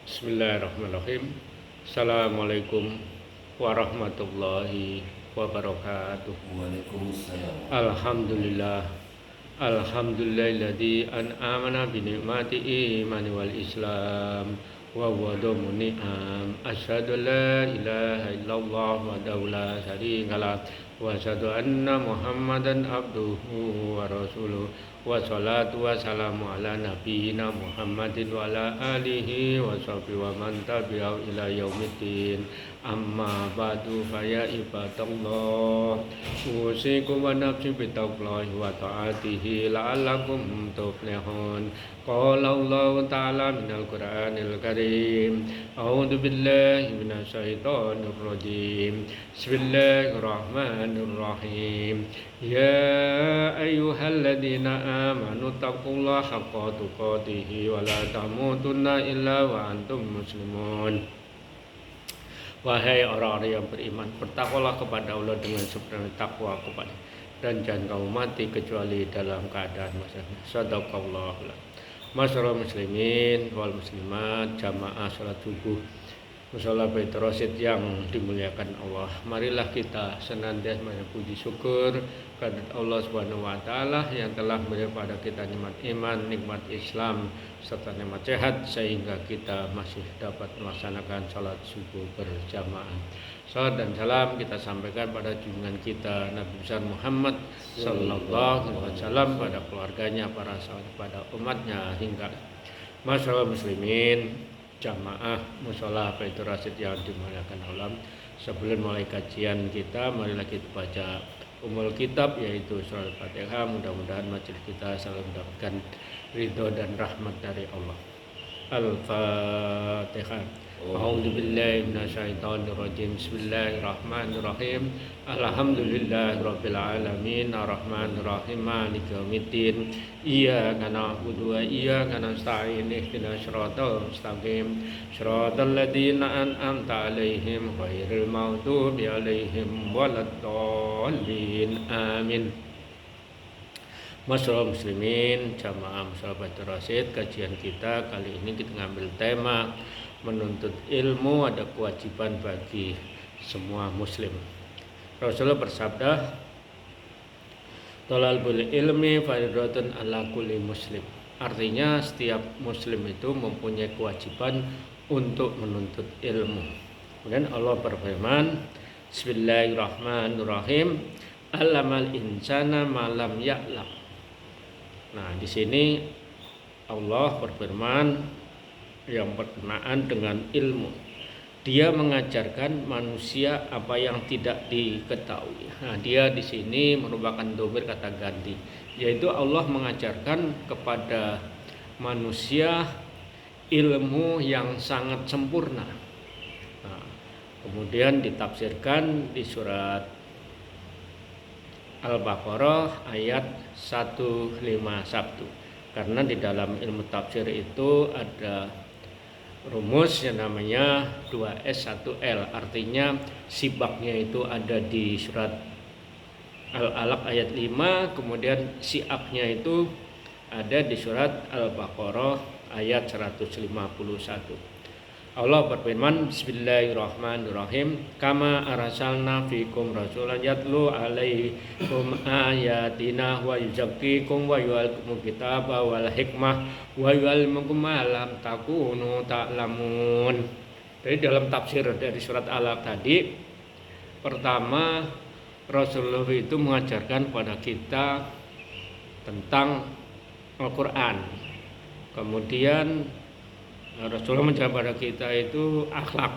Bismillahirrahmanirrahim. Assalamualaikum warahmatullahi wabarakatuh. Waalaikumsalam. Alhamdulillah. Alhamdulillahilladzi an'amana bi ni'mati imani wal islam wa huwa dhamun ni'am. Asyhadu an la ilaha illallah wahdahu la syarikalah wa asyhadu anna Muhammadan abduhu wa rasuluh. Wassalatu wassalamu ala nabiyyina Muhammadin wa ala alihi wa sahbihi wa man tabi'ahu ila yaumiddin. Amma ba'du fa ya ibadallah, usikum wa nafsi bittaqwallahi wa ta'atihi la'allakum tuflihun. Qala Allah ta'ala minal Qur'anil Karim, a'udzu billahi minasy syaithanir rajim. Bismillahirrahmanirrahim. Ya ayyuhalladzina amanu taqullaha haqqa tuqatih wa la tamutunna illa wa antum muslimun. Wahai orang-orang yang beriman, bertakwalah kepada Allah dengan sepenuhnya takwa kepada, dan jangan kamu mati kecuali dalam keadaan masyarakat. Shadaqallahu. Masyaallah muslimin wal muslimat, jamaah salat subuh Mushola Baitur Rasyid yang dimuliakan Allah. Marilah kita senantiasa puji syukur kepada Allah Subhanahu wa taala yang telah memberi pada kita nikmat iman, nikmat Islam serta nikmat sehat sehingga kita masih dapat melaksanakan salat subuh berjamaah. Salat dan salam kita sampaikan pada junjungan kita Nabi besar Muhammad sallallahu alaihi wasallam, pada keluarganya, para sahabat, pada umatnya hingga masyaallah muslimin jamaah Mushola Baitur Rasyid yang dimuliakan Allah. Sebelum mulai kajian kita, marilah kita baca umul kitab yaitu surah Al-Fatihah. Mudah-mudahan majelis kita selalu mendapatkan ridho dan rahmat dari Allah. Al-Fatihah. A'udzu billahi minasyaitonir rajim. Bismillahirrahmanirrahim. Alhamdulillahirabbil alamin, arrahmanir rahim, maliki yaumiddin. Iyyaka na'budu wa iyyaka nasta'in. Ihdinas siratal mustaqim. Shiratal ladzina an'amta 'alaihim ghairil maghdubi 'alaihim waladdallin. Amin. Masyaallah muslimin, jamaah Mushola Baitur Rasyid, kajian kita kali ini kita ngambil tema menuntut ilmu ada kewajiban bagi semua muslim. Rasulullah bersabda, "Thalabul ilmi fardhatun 'ala kulli muslim." Artinya setiap muslim itu mempunyai kewajiban untuk menuntut ilmu. Kemudian Allah berfirman, Bismillahirrahmanirrahim, "Allamal insana ma lam ya'lam." Nah, di sini Allah berfirman yang berkenaan dengan ilmu. Dia mengajarkan manusia apa yang tidak diketahui. Nah, dia di sini merupakan dhamir kata ganti, yaitu Allah mengajarkan kepada manusia ilmu yang sangat sempurna. Nah, kemudian ditafsirkan di surat Al-Baqarah ayat 151. Karena di dalam ilmu tafsir itu ada rumus yang namanya 2S1L, artinya sibaknya itu ada di surat Al-Alaq ayat 5, kemudian siaknya itu ada di surat Al-Baqarah ayat 151. Allah berfirman, Bismillahirrahmanirrahim, "Kama arsalna fikum rasulan yatlu alaikum ayatina wa yuzakkikum wa yu'allimukumul kitaba wal hikmah wa yu'allimukum ma lam takunu ta'lamun." Jadi dalam tafsir dari surat Al-Alaq tadi, pertama Rasulullah itu mengajarkan pada kita tentang Al-Quran. Kemudian Rasulullah mengajarkan pada kita itu akhlak.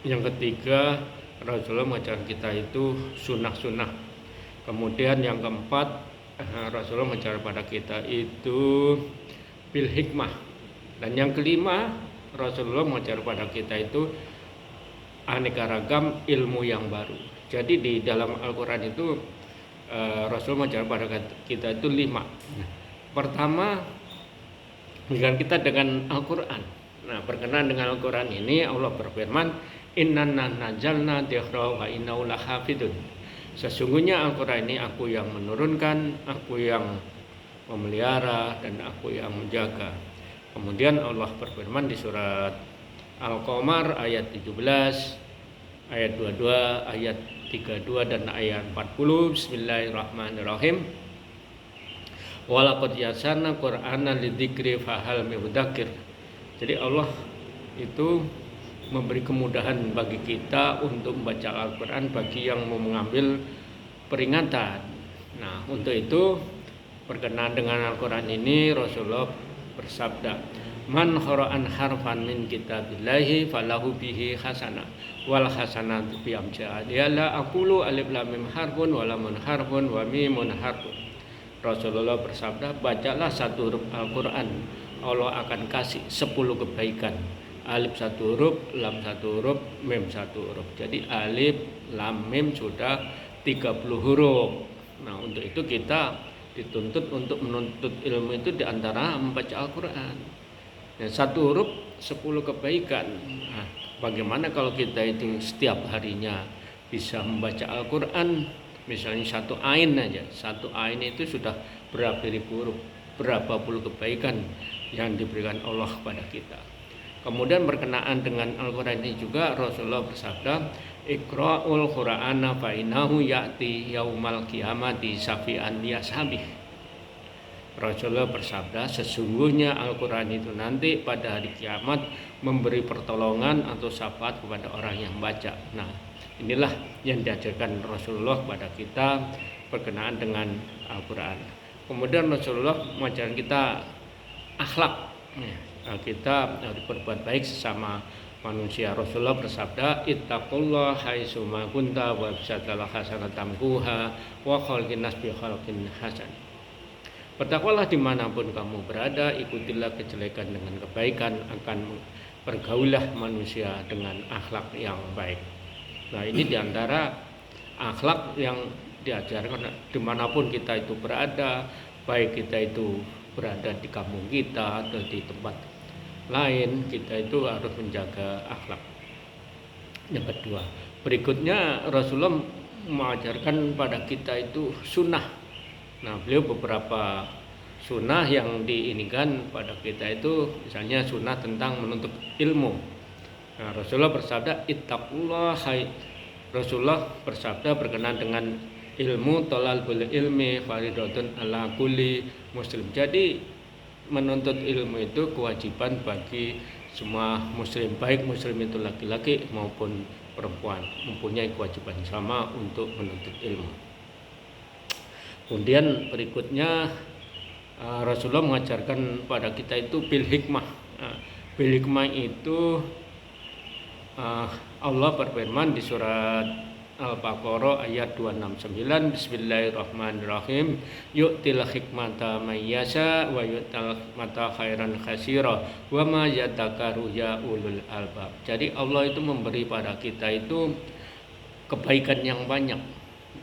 Yang ketiga, Rasulullah mengajarkan kita itu sunnah-sunnah. Kemudian yang keempat, Rasulullah mengajarkan pada kita itu bil hikmah. Dan yang kelima, Rasulullah mengajarkan pada kita itu aneka ragam ilmu yang baru. Jadi di dalam Al-Quran itu Rasulullah mengajarkan pada kita itu 5. Pertama, mengajarkan kita dengan Al-Quran. Nah, berkenaan dengan Al-Quran ini Allah berfirman, "Inna nazzalna dzikra wa inna lahafidun." Sesungguhnya Al-Quran ini aku yang menurunkan, aku yang memelihara, dan aku yang menjaga. Kemudian Allah berfirman di surat Al-Qamar ayat 17, ayat 22, ayat 32 dan ayat 40. Bismillahirrahmanirrahim. Walaqad yassarna Qur'ana lidzikri fahal min mudzakir. Jadi Allah itu memberi kemudahan bagi kita untuk membaca Al-Qur'an bagi yang mau mengambil peringatan. Nah, untuk itu berkenaan dengan Al-Qur'an ini Rasulullah bersabda, "Man qara'an harfan min kitabillahi falahu bihi hasanah wal hasanatu bi amsal." Ya la aqulu alif lam mim harfun wa lamun harfun wa mimun harfun. Rasulullah bersabda, bacalah satu huruf Al-Qur'an, Allah akan kasih 10 kebaikan. Alif satu huruf, lam satu huruf, mim satu huruf. Jadi alif, lam, mim sudah 30 huruf. Nah, untuk itu kita dituntut untuk menuntut ilmu itu diantara membaca Al-Quran. Nah, satu huruf 10 kebaikan. Nah, bagaimana kalau kita itu setiap harinya bisa membaca Al-Quran, misalnya satu ain aja, satu ain itu sudah berapa ribu huruf, berapa puluh kebaikan yang diberikan Allah kepada kita. Kemudian berkenaan dengan Al-Quran ini juga Rasulullah bersabda, Iqra'ul Qur'ana fa innahu ya'ti yaumal qiyamati syafi'an li ashabih. Rasulullah bersabda, sesungguhnya Al-Quran itu nanti pada hari kiamat memberi pertolongan atau syafaat kepada orang yang baca. Nah, inilah yang diajarkan Rasulullah kepada kita berkenaan dengan Al-Quran. Kemudian Rasulullah mengajarkan kita akhlak. Kita harus berbuat baik sesama manusia. Rasulullah bersabda, ittaqullah haitsuma kunta wa bisatal hasanatan tamkuha wa khalqin nas bi khalqin hasan. Bertakwalah dimanapun kamu berada, ikutilah kejelekan dengan kebaikan, akan bergaulah manusia dengan akhlak yang baik. Nah, ini diantara akhlak yang diajarkan dimanapun kita itu berada, baik kita itu berada di kampung kita atau di tempat lain, kita itu harus menjaga akhlak. Yang kedua, berikutnya Rasulullah mengajarkan pada kita itu sunnah. Nah, beliau beberapa sunnah yang diinikan pada kita itu, misalnya sunnah tentang menuntut ilmu. Nah, Rasulullah bersabda, ittaqullah. Rasulullah bersabda berkenaan dengan ilmu, thalabul ilmi fardhatun ala kulli muslim. Jadi menuntut ilmu itu kewajiban bagi semua muslim, baik muslim itu laki-laki maupun perempuan, mempunyai kewajiban sama untuk menuntut ilmu. Kemudian berikutnya Rasulullah mengajarkan pada kita itu bil hikmah. Bil hikmah itu Allah berfirman di surat Al-Baqarah ayat 269, Bismillahirrahmanirrahim, yu'til hikmata may yasha wa yu'tal hikmata khairan katsira wa ma yadhakkaru ya ulul albab. Jadi Allah itu memberi pada kita itu kebaikan yang banyak,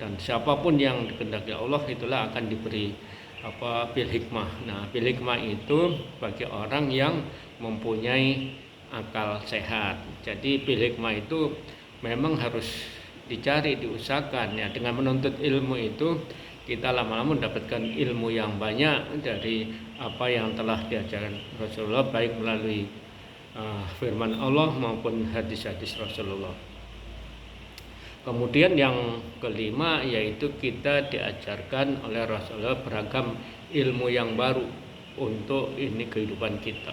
dan siapapun yang dikehendaki Allah itulah akan diberi bil hikmah. Nah, bil hikmah itu bagi orang yang mempunyai akal sehat. Jadi bil hikmah itu memang harus dicari, diusahakan ya. Dengan menuntut ilmu itu kita lama-lama mendapatkan ilmu yang banyak dari apa yang telah diajarkan Rasulullah, baik melalui firman Allah maupun hadis-hadis Rasulullah. Kemudian yang kelima yaitu kita diajarkan oleh Rasulullah beragam ilmu yang baru untuk ini kehidupan kita.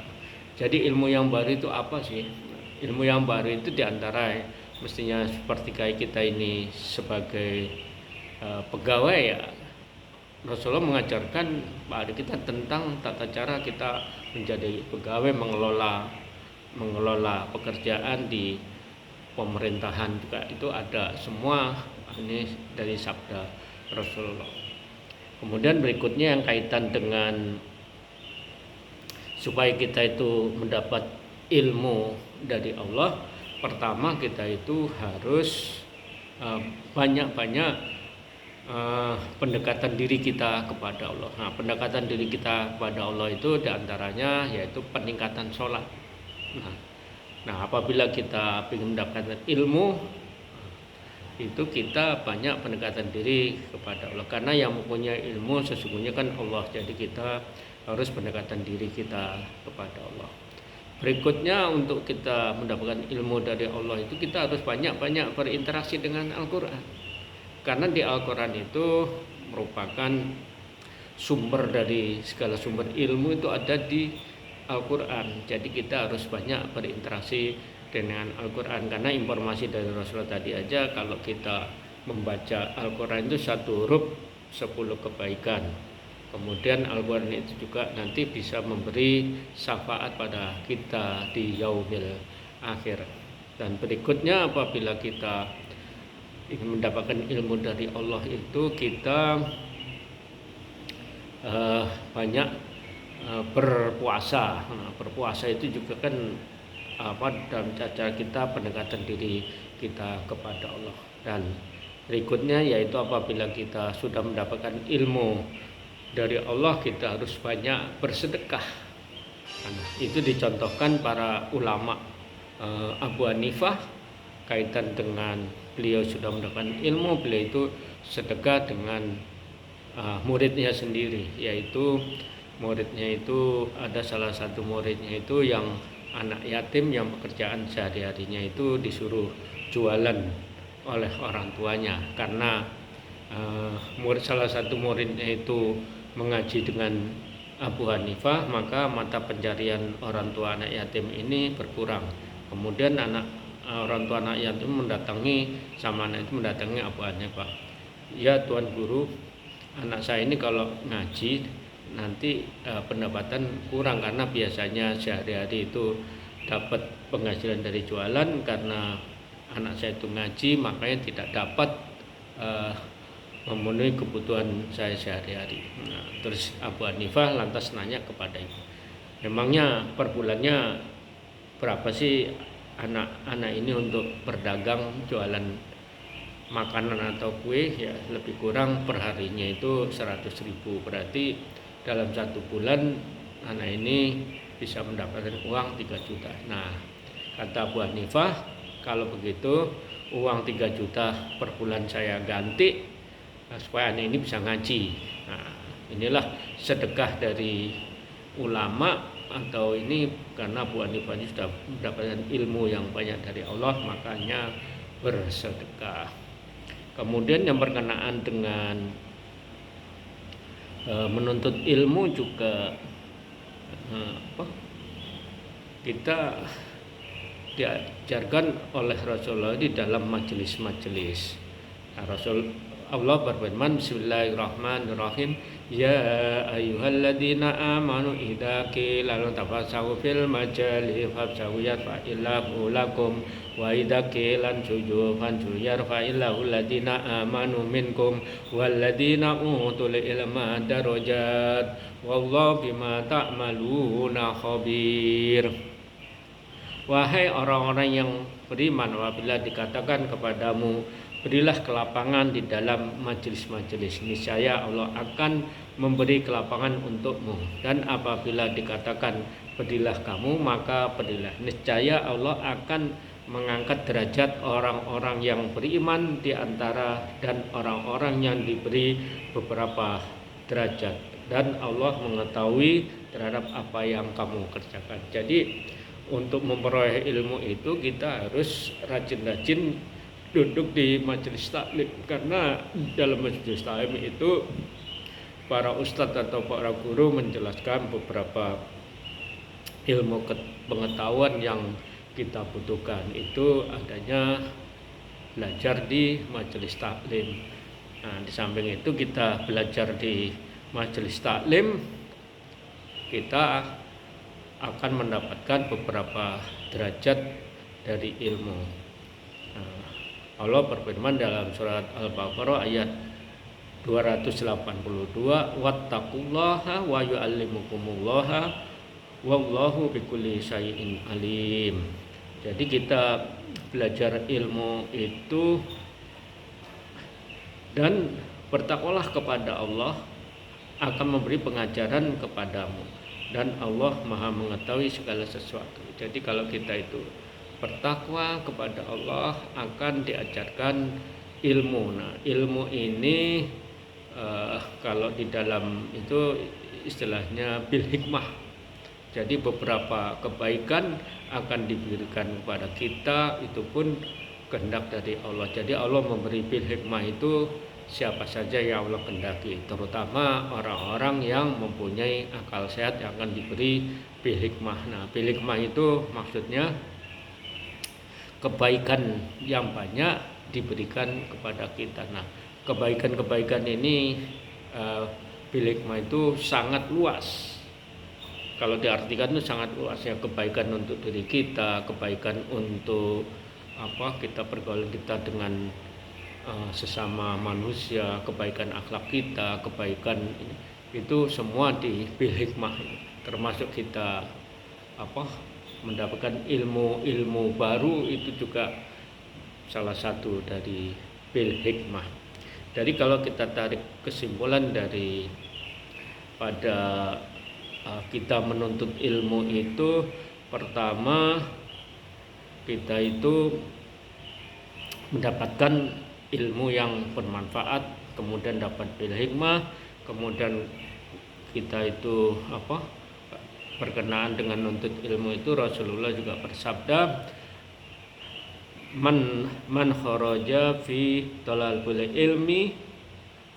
Jadi ilmu yang baru itu apa sih? Ilmu yang baru itu diantara mestinya seperti kayak kita ini sebagai pegawai ya, Rasulullah mengajarkan pada kita tentang tata cara kita menjadi pegawai, mengelola pekerjaan di pemerintahan juga, itu ada semua ini dari sabda Rasulullah. Kemudian berikutnya yang kaitan dengan supaya kita itu mendapat ilmu dari Allah, pertama kita itu harus banyak-banyak pendekatan diri kita kepada Allah. Nah, pendekatan diri kita kepada Allah itu diantaranya yaitu peningkatan sholat. Nah, apabila kita ingin mendapatkan ilmu, itu kita banyak pendekatan diri kepada Allah. Karena yang mempunyai ilmu sesungguhnya kan Allah. Jadi kita harus pendekatan diri kita kepada Allah. Berikutnya, untuk kita mendapatkan ilmu dari Allah itu kita harus banyak-banyak berinteraksi dengan Al-Quran. Karena di Al-Quran itu merupakan sumber dari segala sumber ilmu, itu ada di Al-Quran. Jadi kita harus banyak berinteraksi dengan Al-Quran. Karena informasi dari Rasulullah tadi aja, kalau kita membaca Al-Quran itu satu huruf 10 kebaikan. Kemudian Al-Quran itu juga nanti bisa memberi syafaat pada kita di yaumil akhir. Dan berikutnya, apabila kita ingin mendapatkan ilmu dari Allah itu, kita banyak berpuasa. Berpuasa itu juga kan dalam cara kita pendekatan diri kita kepada Allah. Dan berikutnya yaitu apabila kita sudah mendapatkan ilmu dari Allah, kita harus banyak bersedekah. Itu dicontohkan para ulama. Abu Hanifah, kaitan dengan beliau sudah mendapatkan ilmu, beliau itu sedekah dengan muridnya sendiri, yaitu muridnya itu ada salah satu muridnya itu yang anak yatim, yang pekerjaan sehari-harinya itu disuruh jualan oleh orang tuanya. Karena salah satu muridnya itu mengaji dengan Abu Hanifah, maka mata pencarian orang tua anak yatim ini berkurang. Kemudian orang tua anak yatim mendatangi Abu Hanifah, "Ya Tuan Guru, anak saya ini kalau ngaji nanti pendapatan kurang, karena biasanya sehari-hari itu dapat penghasilan dari jualan. Karena anak saya itu ngaji, makanya tidak dapat memenuhi kebutuhan saya sehari-hari." Terus Abu Hanifah lantas nanya kepada ibu, "Memangnya per bulannya berapa sih anak-anak ini untuk berdagang jualan makanan atau kue?" "Ya lebih kurang per harinya itu 100.000. Berarti dalam 1 bulan anak ini bisa mendapatkan uang 3 juta. Nah, kata Abu Hanifah, "Kalau begitu uang 3 juta per bulan saya ganti supaya anak ini bisa ngaji." Nah, inilah sedekah dari ulama atau ini, karena Abu Hanifah ini sudah mendapatkan ilmu yang banyak dari Allah, makanya bersedekah. Kemudian yang berkenaan dengan menuntut ilmu juga kita diajarkan oleh Rasulullah di dalam majelis-majelis. Allah berfirman, Bismillahirrahmanirrahim, "Ya ayyuhalladzina amanu idza qila lakum tafassahu fil majalisi fafsahu yarfa'illahu lakum wa idza qila anshuzu fanshu yarfa'illahu alladzina amanu minkum walladzina utul ilma darajat wallahu bima ta'maluna khabir." Wahai orang-orang yang beriman, apabila dikatakan kepadamu, berilah kelapangan di dalam majelis-majelis, niscaya Allah akan memberi kelapangan untukmu. Dan apabila dikatakan berilah kamu, maka berilah, niscaya Allah akan mengangkat derajat orang-orang yang beriman di antara dan orang-orang yang diberi beberapa derajat. Dan Allah mengetahui terhadap apa yang kamu kerjakan. Jadi untuk memperoleh ilmu itu kita harus rajin-rajin duduk di majelis taklim, karena dalam majelis taklim itu para ustadz atau para guru menjelaskan beberapa ilmu pengetahuan yang kita butuhkan. Itu adanya belajar di majelis taklim. Nah, di samping itu kita belajar di majelis taklim, kita akan mendapatkan beberapa derajat dari ilmu. Allah berfirman dalam surat Al-Baqarah ayat 282, "Wattaqullaha wa yu'allimukumullaha wallahu bikulli syai'in alim." Jadi kita belajar ilmu itu dan bertakwalah kepada Allah, akan memberi pengajaran kepadamu, dan Allah Maha mengetahui segala sesuatu. Jadi kalau kita itu bertakwa kepada Allah, akan diajarkan ilmu. Nah, ilmu ini kalau di dalam itu istilahnya bil hikmah. Jadi beberapa kebaikan akan diberikan kepada kita, itu pun kehendak dari Allah. Jadi Allah memberi bil hikmah itu siapa saja yang Allah kehendaki, terutama orang-orang yang mempunyai akal sehat yang akan diberi bil hikmah. Nah, bil hikmah itu maksudnya kebaikan yang banyak diberikan kepada kita. Nah, kebaikan-kebaikan ini bil hikmah itu sangat luas. Kalau diartikan itu sangat luas ya, kebaikan untuk diri kita, kebaikan untuk kita pergaulan kita dengan sesama manusia, kebaikan akhlak kita, kebaikan itu semua di bil hikmah, termasuk kita mendapatkan ilmu baru, itu juga salah satu dari bil hikmah. Jadi kalau kita tarik kesimpulan dari pada kita menuntut ilmu itu, pertama kita itu mendapatkan ilmu yang bermanfaat, kemudian dapat bil hikmah, kemudian kita itu berkenaan dengan menuntut ilmu itu Rasulullah juga bersabda, man kharaja fi talabul ilmi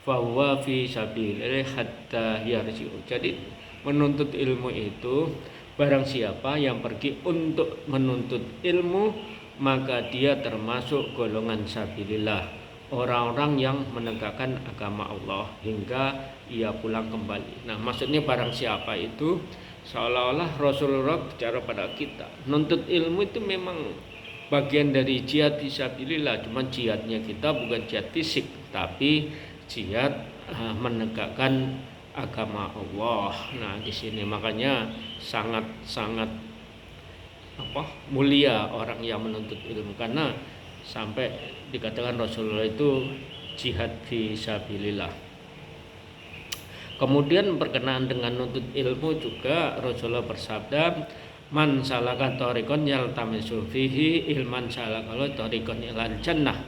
fahuwa fi sabilillah hatta yarji'u. Jadi menuntut ilmu itu, barang siapa yang pergi untuk menuntut ilmu, maka dia termasuk golongan sabilillah, orang-orang yang menegakkan agama Allah hingga ia pulang kembali. Nah, maksudnya barang siapa itu, seolah-olah Rasulullah bicara pada kita, menuntut ilmu itu memang bagian dari jihad fisabilillah, cuma jihadnya kita bukan jihad fisik, tapi jihad menegakkan agama Allah. Nah, di sini makanya sangat mulia orang yang menuntut ilmu, karena sampai dikatakan Rasulullah itu jihad fisabilillah. Kemudian berkenaan dengan menuntut ilmu juga Rasulullah bersabda, man salaka thariqan yaltamisu fihi ilman salaka thariqan ilal jannah.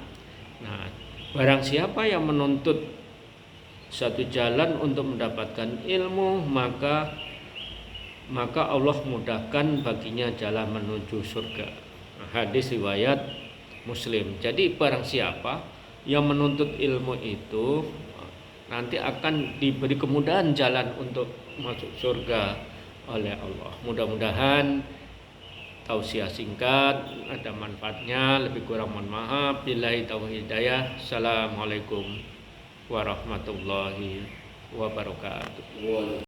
Nah, barang siapa yang menuntut satu jalan untuk mendapatkan ilmu, maka Allah mudahkan baginya jalan menuju surga. Hadis riwayat Muslim. Jadi barang siapa yang menuntut ilmu itu nanti akan diberi kemudahan jalan untuk masuk surga oleh Allah. Mudah-mudahan tausiah singkat ada manfaatnya, lebih kurang mohon maaf. Billahi taufiq hidayah. Assalamualaikum warahmatullahi wabarakatuh.